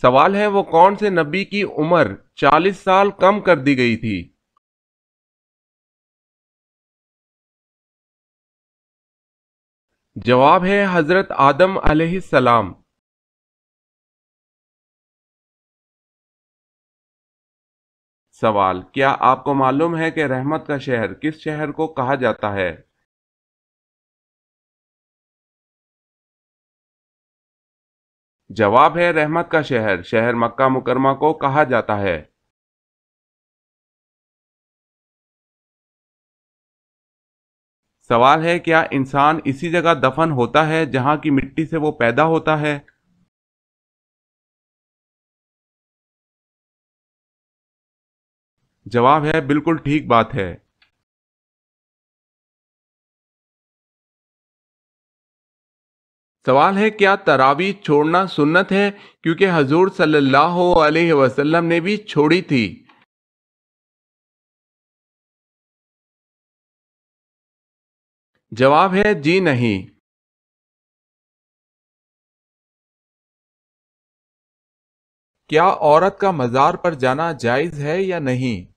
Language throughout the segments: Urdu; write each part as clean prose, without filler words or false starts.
سوال ہے وہ کون سے نبی کی عمر 40 سال کم کر دی گئی تھی؟ جواب ہے حضرت آدم علیہ السلام۔ سوال، کیا آپ کو معلوم ہے کہ رحمت کا شہر کس شہر کو کہا جاتا ہے؟ جواب ہے رحمت کا شہر شہر مکہ مکرمہ کو کہا جاتا ہے۔ سوال ہے کیا انسان اسی جگہ دفن ہوتا ہے جہاں کی مٹی سے وہ پیدا ہوتا ہے؟ جواب ہے بالکل ٹھیک بات ہے۔ سوال ہے کیا تراویح چھوڑنا سنت ہے کیونکہ حضور صلی اللہ علیہ وسلم نے بھی چھوڑی تھی؟ جواب ہے جی نہیں۔ کیا عورت کا مزار پر جانا جائز ہے یا نہیں؟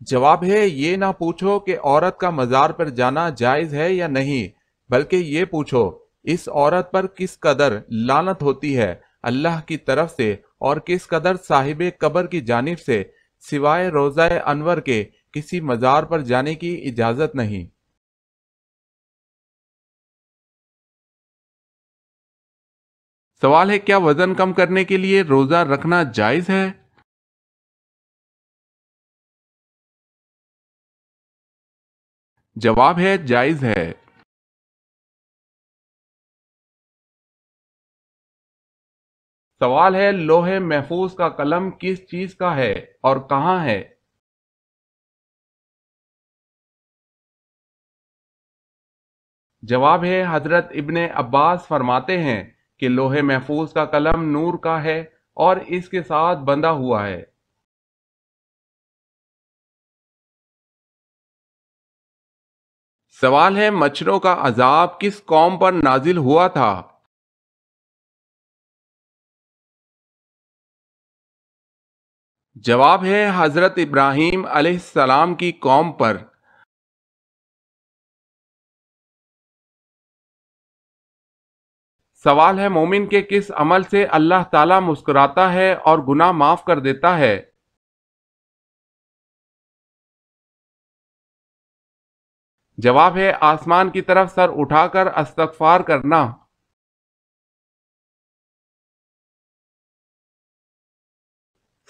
جواب ہے یہ نہ پوچھو کہ عورت کا مزار پر جانا جائز ہے یا نہیں، بلکہ یہ پوچھو اس عورت پر کس قدر لعنت ہوتی ہے اللہ کی طرف سے اور کس قدر صاحب قبر کی جانب سے سوائے روضہ انور کے کسی مزار پر جانے کی اجازت نہیں۔ سوال ہے کیا وزن کم کرنے کے لیے روزہ رکھنا جائز ہے؟ جواب ہے جائز ہے۔ سوال ہے لوح محفوظ کا قلم کس چیز کا ہے اور کہاں ہے؟ جواب ہے حضرت ابن عباس فرماتے ہیں کہ لوح محفوظ کا قلم نور کا ہے اور اس کے ساتھ بندھا ہوا ہے۔ سوال ہے مچھروں کا عذاب کس قوم پر نازل ہوا تھا؟ جواب ہے حضرت ابراہیم علیہ السلام کی قوم پر۔ سوال ہے مومن کے کس عمل سے اللہ تعالیٰ مسکراتا ہے اور گناہ معاف کر دیتا ہے؟ جواب ہے آسمان کی طرف سر اٹھا کر استغفار کرنا۔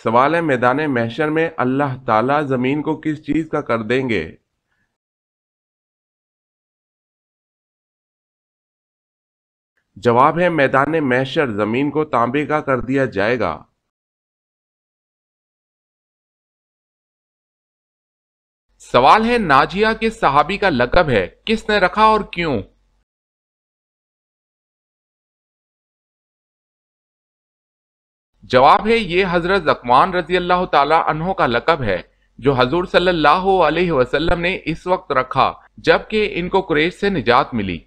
سوال ہے میدان محشر میں اللہ تعالیٰ زمین کو کس چیز کا کر دیں گے؟ جواب ہے میدان محشر زمین کو تانبے کا کر دیا جائے گا۔ سوال ہے ناجیہ کس صحابی کا لقب ہے، کس نے رکھا اور کیوں؟ جواب ہے یہ حضرت زکوان رضی اللہ تعالی عنہ کا لقب ہے جو حضور صلی اللہ علیہ وسلم نے اس وقت رکھا جبکہ ان کو قریش سے نجات ملی۔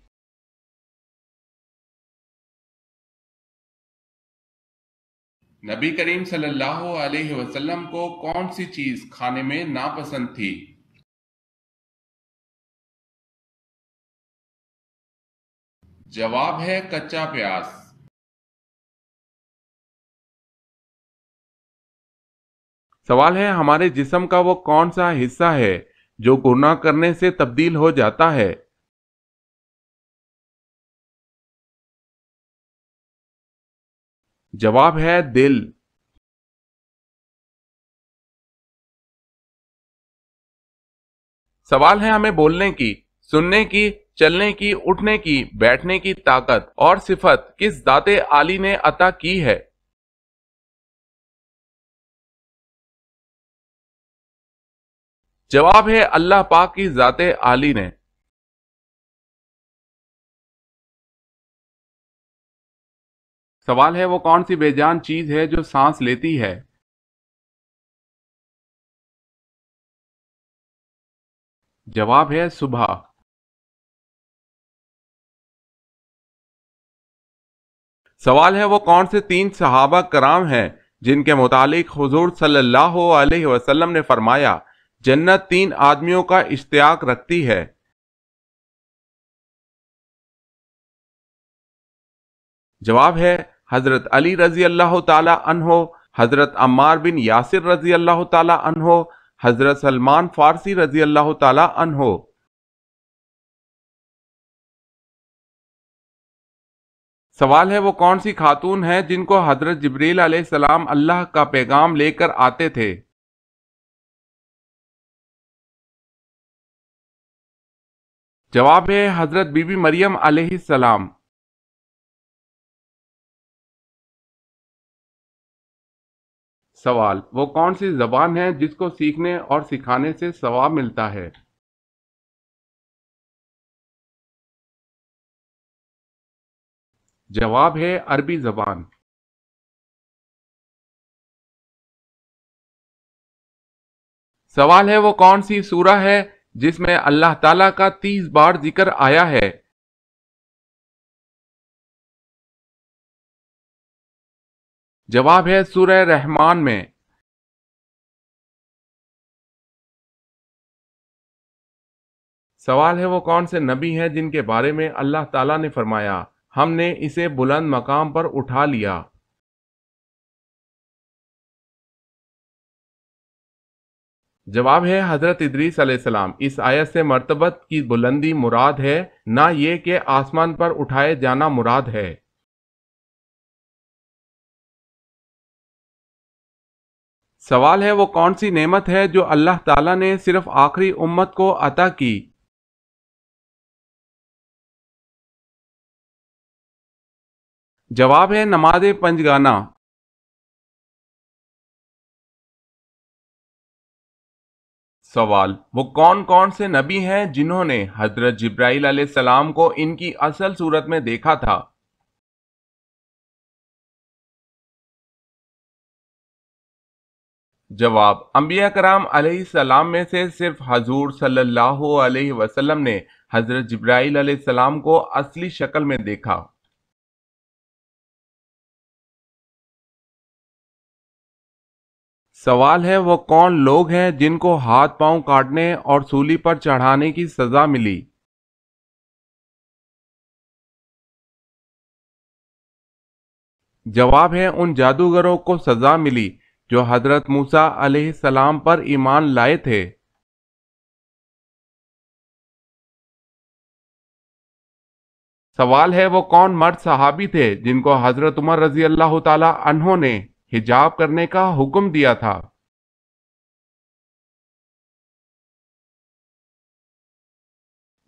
نبی کریم صلی اللہ علیہ وسلم کو کون سی چیز کھانے میں ناپسند تھی؟ جواب ہے کچا پیاز۔ سوال ہے ہمارے جسم کا وہ کون سا حصہ ہے جو گناہ کرنے سے تبدیل ہو جاتا ہے؟ جواب ہے دل۔ سوال ہے ہمیں بولنے کی، سننے کی، چلنے کی، اٹھنے کی، بیٹھنے کی طاقت اور صفت کس ذات عالی نے عطا کی ہے؟ جواب ہے اللہ پاک کی ذات عالی نے۔ سوال ہے وہ کون سی بے جان چیز ہے جو سانس لیتی ہے؟ جواب ہے صبح۔ سوال ہے وہ کون سے 3 صحابہ کرام ہیں جن کے متعلق حضور صلی اللہ علیہ وسلم نے فرمایا جنت 3 آدمیوں کا اشتیاق رکھتی ہے؟ جواب ہے حضرت علی رضی اللہ تعالی عنہ، حضرت عمار بن یاسر رضی اللہ تعالی عنہ، حضرت سلمان فارسی رضی اللہ تعالی عنہ۔ سوال ہے وہ کون سی خاتون ہیں جن کو حضرت جبریل علیہ السلام اللہ کا پیغام لے کر آتے تھے؟ جواب ہے حضرت بی بی مریم علیہ السلام۔ سوال وہ کون سی زبان ہے جس کو سیکھنے اور سکھانے سے ثواب ملتا ہے؟ جواب ہے عربی زبان۔ سوال ہے وہ کون سی سورہ ہے جس میں اللہ تعالیٰ کا 30 بار ذکر آیا ہے؟ جواب ہے سورہ رحمان میں۔ سوال ہے وہ کون سے نبی ہیں جن کے بارے میں اللہ تعالیٰ نے فرمایا ہم نے اسے بلند مقام پر اٹھا لیا؟ جواب ہے حضرت ادریس علیہ السلام۔ اس آیت سے مرتبت کی بلندی مراد ہے، نہ یہ کہ آسمان پر اٹھائے جانا مراد ہے۔ سوال ہے وہ کون سی نعمت ہے جو اللہ تعالیٰ نے صرف آخری امت کو عطا کی؟ جواب ہے نماز پنجگانہ۔ سوال وہ کون کون سے نبی ہیں جنہوں نے حضرت جبرائیل علیہ السلام کو ان کی اصل صورت میں دیکھا تھا؟ جواب انبیاء کرام علیہ السلام میں سے صرف حضور صلی اللہ علیہ وسلم نے حضرت جبرائیل علیہ السلام کو اصلی شکل میں دیکھا۔ سوال ہے وہ کون لوگ ہیں جن کو ہاتھ پاؤں کاٹنے اور سولی پر چڑھانے کی سزا ملی؟ جواب ہے ان جادوگروں کو سزا ملی جو حضرت موسیٰ علیہ السلام پر ایمان لائے تھے۔ سوال ہے وہ کون مرد صحابی تھے جن کو حضرت عمر رضی اللہ تعالی عنہ نے حجاب کرنے کا حکم دیا تھا؟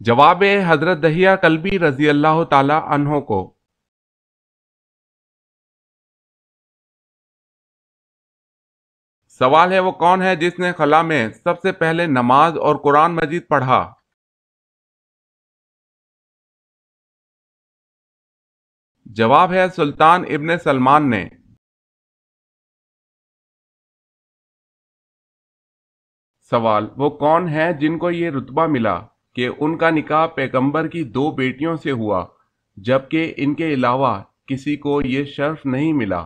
جواب ہے حضرت دہیہ کلبی رضی اللہ تعالی عنہ کو۔ سوال ہے وہ کون ہے جس نے خلا میں سب سے پہلے نماز اور قرآن مجید پڑھا؟ جواب ہے سلطان ابن سلمان نے۔ سوال وہ کون ہے جن کو یہ رتبہ ملا کہ ان کا نکاح پیغمبر کی 2 بیٹیوں سے ہوا جبکہ ان کے علاوہ کسی کو یہ شرف نہیں ملا؟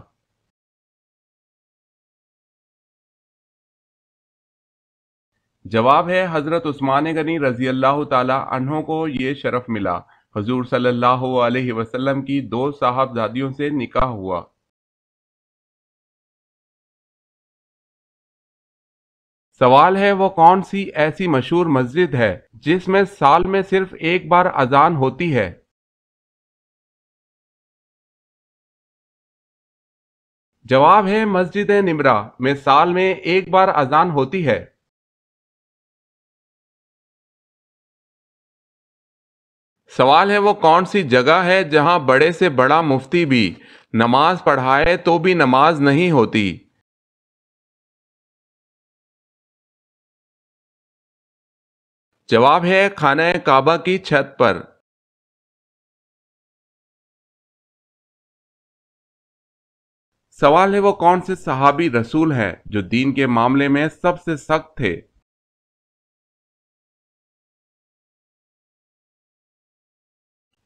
جواب ہے حضرت عثمان غنی رضی اللہ تعالی عنہ کو یہ شرف ملا۔ حضور صلی اللہ علیہ وسلم کی 2 صاحبزادیوں سے نکاح ہوا۔ سوال ہے وہ کون سی ایسی مشہور مسجد ہے جس میں سال میں صرف ایک بار اذان ہوتی ہے؟ جواب ہے مسجد نمرہ میں سال میں ایک بار اذان ہوتی ہے۔ سوال ہے وہ کون سی جگہ ہے جہاں بڑے سے بڑا مفتی بھی نماز پڑھائے تو بھی نماز نہیں ہوتی؟ جواب ہے خانہ کعبہ کی چھت پر۔ سوال ہے وہ کون سے صحابی رسول ہیں جو دین کے معاملے میں سب سے سخت تھے؟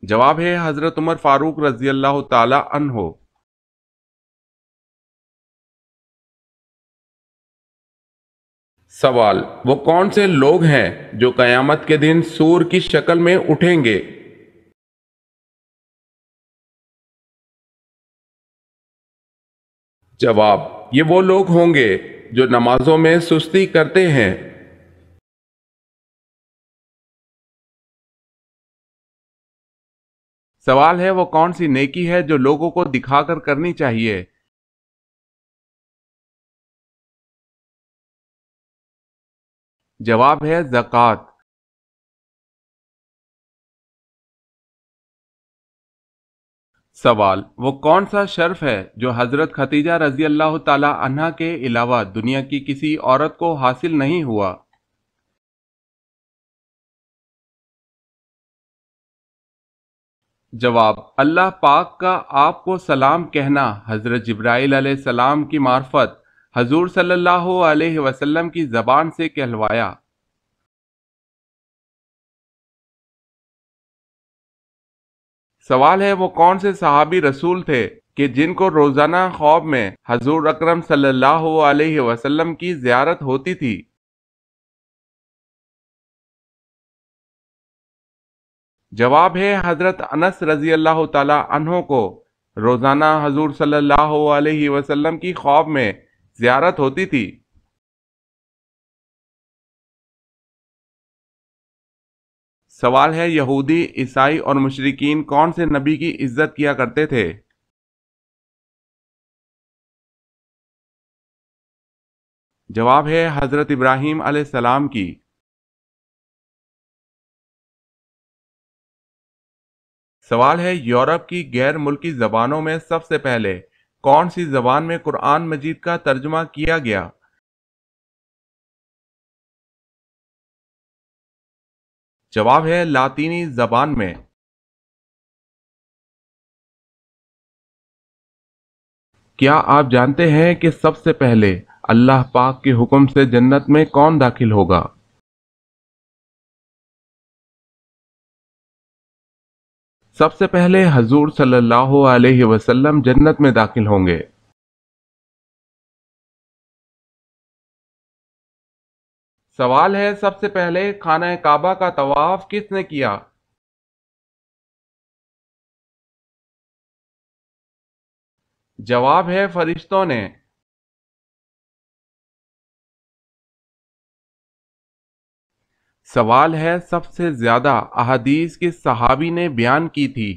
جواب ہے حضرت عمر فاروق رضی اللہ تعالی عنہ۔ سوال، وہ کون سے لوگ ہیں جو قیامت کے دن سور کی شکل میں اٹھیں گے؟ جواب، یہ وہ لوگ ہوں گے جو نمازوں میں سستی کرتے ہیں۔ سوال ہے، وہ کون سی نیکی ہے جو لوگوں کو دکھا کر کرنی چاہیے؟ جواب ہے زکوٰۃ۔ سوال، وہ کون سا شرف ہے جو حضرت ختیجہ رضی اللہ تعالی عنہا کے علاوہ دنیا کی کسی عورت کو حاصل نہیں ہوا؟ جواب، اللہ پاک کا آپ کو سلام کہنا حضرت جبرائیل علیہ السلام کی معرفت حضور صلی اللہ علیہ وسلم کی زبان سے کہلوایا۔ سوال ہے، وہ کون سے صحابی رسول تھے کہ جن کو روزانہ خواب میں حضور اکرم صلی اللہ علیہ وسلم کی زیارت ہوتی تھی؟ جواب ہے حضرت انس رضی اللہ تعالی عنہ کو روزانہ حضور صلی اللہ علیہ وسلم کی خواب میں زیارت ہوتی تھی۔ سوال ہے، یہودی، عیسائی اور مشرکین کون سے نبی کی عزت کیا کرتے تھے؟ جواب ہے حضرت ابراہیم علیہ السلام کی۔ سوال ہے، یورپ کی غیر ملکی زبانوں میں سب سے پہلے کون سی زبان میں قرآن مجید کا ترجمہ کیا گیا؟ جواب ہے لاطینی زبان میں۔ کیا آپ جانتے ہیں کہ سب سے پہلے اللہ پاک کے حکم سے جنت میں کون داخل ہوگا؟ سب سے پہلے حضور صلی اللہ علیہ وسلم جنت میں داخل ہوں گے۔ سوال ہے، سب سے پہلے خانہ کعبہ کا طواف کس نے کیا؟ جواب ہے فرشتوں نے۔ سوال ہے، سب سے زیادہ احادیث کس صحابی نے بیان کی تھی؟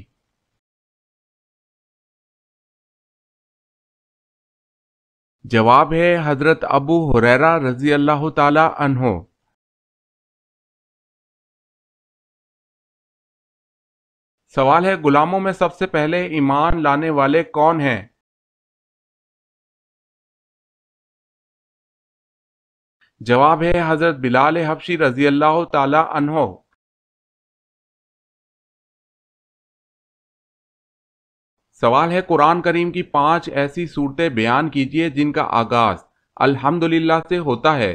جواب ہے حضرت ابو ہریرہ رضی اللہ تعالی عنہ۔ سوال ہے، غلاموں میں سب سے پہلے ایمان لانے والے کون ہیں؟ جواب ہے حضرت بلال حبشی رضی اللہ تعالی عنہ۔ سوال ہے، قرآن کریم کی 5 ایسی صورتیں بیان کیجئے جن کا آغاز الحمدللہ سے ہوتا ہے۔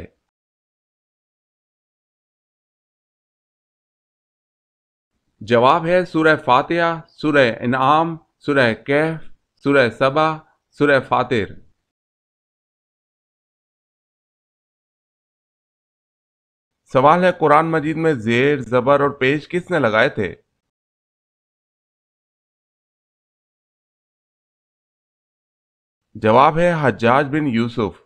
جواب ہے سورہ فاتحہ، سورہ انعام، سورہ کہف، سورہ سبا، سورہ فاطر۔ سوال ہے، قرآن مجید میں زیر، زبر اور پیش کس نے لگائے تھے؟ جواب ہے حجاج بن یوسف۔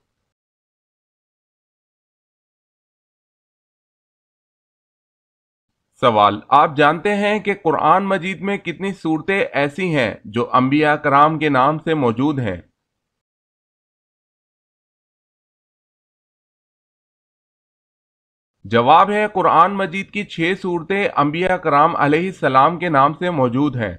سوال، آپ جانتے ہیں کہ قرآن مجید میں کتنی صورتیں ایسی ہیں جو انبیاء کرام کے نام سے موجود ہیں؟ جواب ہے قرآن مجید کی 6 صورتیں انبیاء کرام علیہ السلام کے نام سے موجود ہیں۔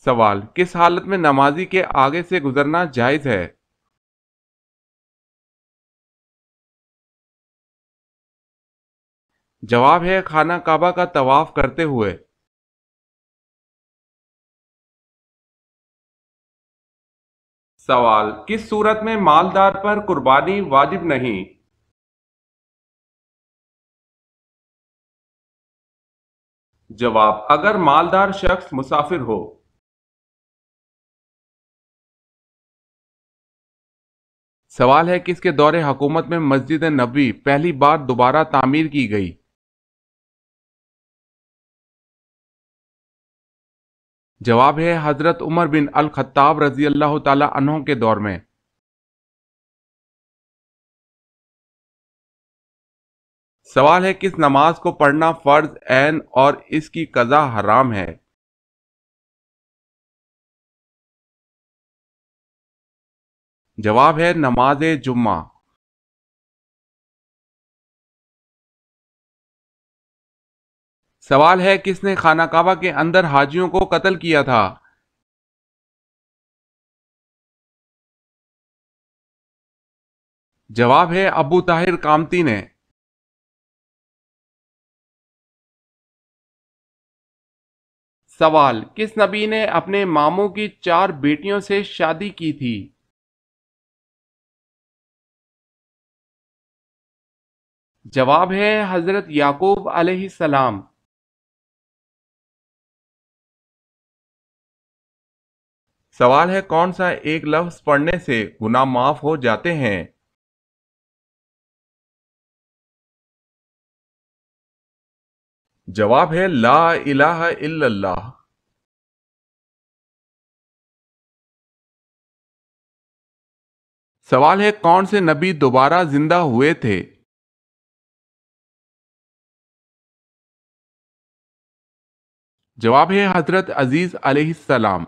سوال، کس حالت میں نمازی کے آگے سے گزرنا جائز ہے؟ جواب ہے خانہ کعبہ کا طواف کرتے ہوئے۔ سوال، کس صورت میں مالدار پر قربانی واجب نہیں؟ جواب: اگر مالدار شخص مسافر ہو۔ سوال ہے کس کے دور حکومت میں مسجد نبوی پہلی بار دوبارہ تعمیر کی گئی؟ جواب ہے حضرت عمر بن الخطاب رضی اللہ تعالی عنہ کے دور میں۔ سوال ہے کس نماز کو پڑھنا فرض عین اور اس کی قضا حرام ہے؟ جواب ہے نماز جمعہ۔ سوال ہے کس نے خانہ کعبہ کے اندر حاجیوں کو قتل کیا تھا؟ جواب ہے ابو طاہر کامتی نے۔ سوال کس نبی نے اپنے ماموں کی 4 بیٹیوں سے شادی کی تھی؟ جواب ہے حضرت یعقوب علیہ السلام۔ سوال ہے کون سا ایک لفظ پڑھنے سے گناہ معاف ہو جاتے ہیں؟ جواب ہے لا الہ الا اللہ۔ سوال ہے کون سے نبی دوبارہ زندہ ہوئے تھے؟ جواب ہے حضرت عزیز علیہ السلام۔